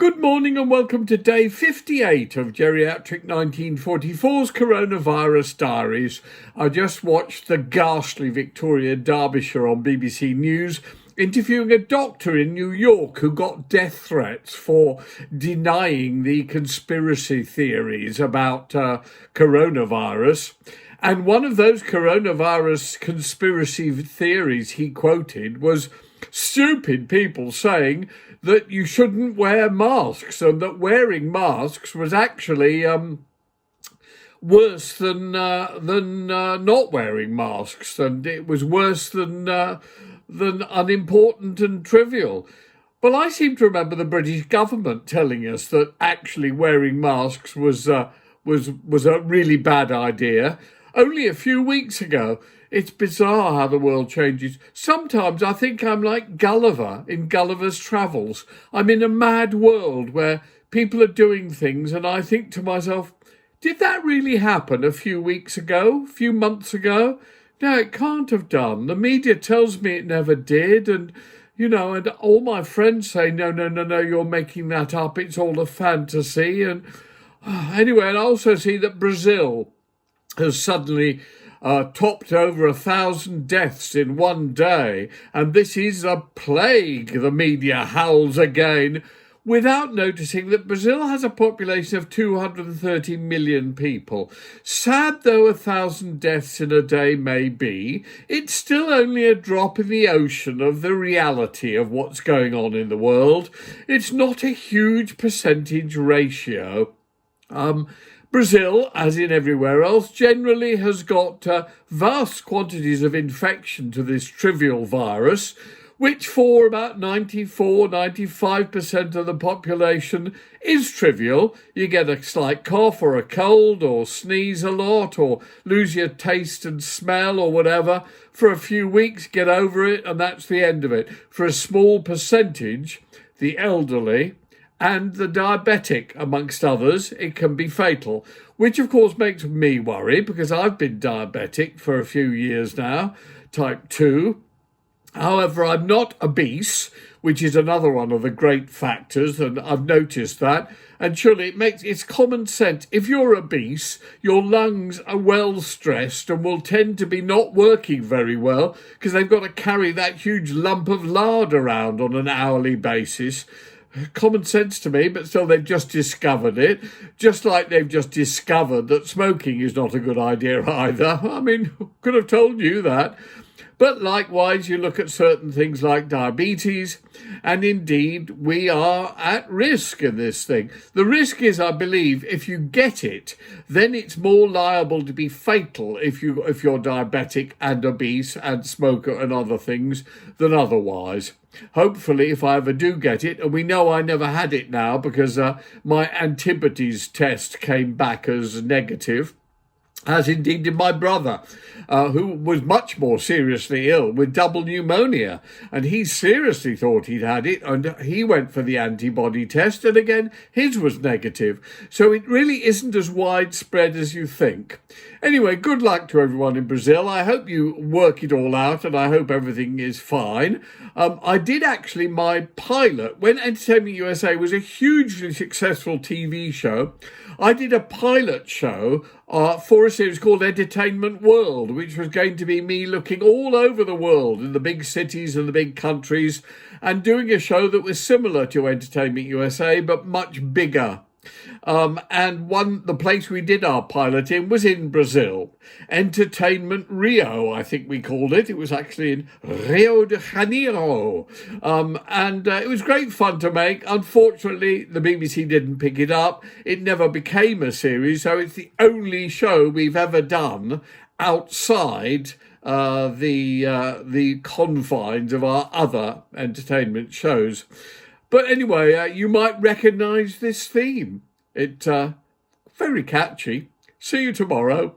Good morning and welcome to day 58 of Geriatric 1944's Coronavirus Diaries. I just watched the ghastly Victoria Derbyshire on BBC News interviewing a doctor in New York who got death threats for denying the conspiracy theories about coronavirus. And one of those coronavirus conspiracy theories he quoted was stupid people saying that you shouldn't wear masks and that wearing masks was actually worse than not wearing masks, and it was worse than unimportant and trivial. Well, I seem to remember the British government telling us that actually wearing masks was a really bad idea only a few weeks ago. It's bizarre how the world changes. Sometimes I think I'm like Gulliver in Gulliver's Travels. I'm in a mad world where people are doing things and I think to myself, did that really happen a few weeks ago, a few months ago? No, it can't have done. The media tells me it never did, and and all my friends say, no, you're making that up. It's all a fantasy. And anyway, and I also see that Brazil has suddenly topped over 1,000 deaths in one day, and this is a plague, the media howls again, without noticing that Brazil has a population of 230 million people. Sad though 1,000 deaths in a day may be, it's still only a drop in the ocean of the reality of what's going on in the world. It's not a huge percentage ratio. Brazil, as in everywhere else, generally has got vast quantities of infection to this trivial virus, which for about 95% of the population is trivial. You get a slight cough or a cold or sneeze a lot or lose your taste and smell or whatever. For a few weeks, get over it, and that's the end of it. For a small percentage, the elderly and the diabetic, amongst others, it can be fatal, which of course makes me worry because I've been diabetic for a few years now, type 2. However, I'm not obese, which is another one of the great factors, and I've noticed that. And surely it's common sense. If you're obese, your lungs are well stressed and will tend to be not working very well because they've got to carry that huge lump of lard around on an hourly basis. Common sense to me, but still they've just discovered it, just like they've just discovered that smoking is not a good idea either. I mean, could have told you that. But likewise, you look at certain things like diabetes, and indeed we are at risk in this thing. The risk is, I believe, if you get it, then it's more liable to be fatal if you're diabetic and obese and smoker and other things than otherwise. Hopefully, if I ever do get it, and we know I never had it now because my antibodies test came back as negative, as indeed did my brother, who was much more seriously ill with double pneumonia. And he seriously thought he'd had it, and he went for the antibody test, and again, his was negative. So it really isn't as widespread as you think. Anyway, good luck to everyone in Brazil. I hope you work it all out, and I hope everything is fine. I did actually, my pilot, when Entertainment USA was a hugely successful TV show, I did a pilot show for a series called Entertainment World, which was going to be me looking all over the world in the big cities and the big countries and doing a show that was similar to Entertainment USA but much bigger. And the place we did our pilot in was in Brazil. Entertainment Rio, I think we called it. It was actually in Rio de Janeiro. And it was great fun to make. Unfortunately, the BBC didn't pick it up. It never became a series, so it's the only show we've ever done outside the confines of our other entertainment shows. But anyway, you might recognise this theme. It's very catchy. See you tomorrow.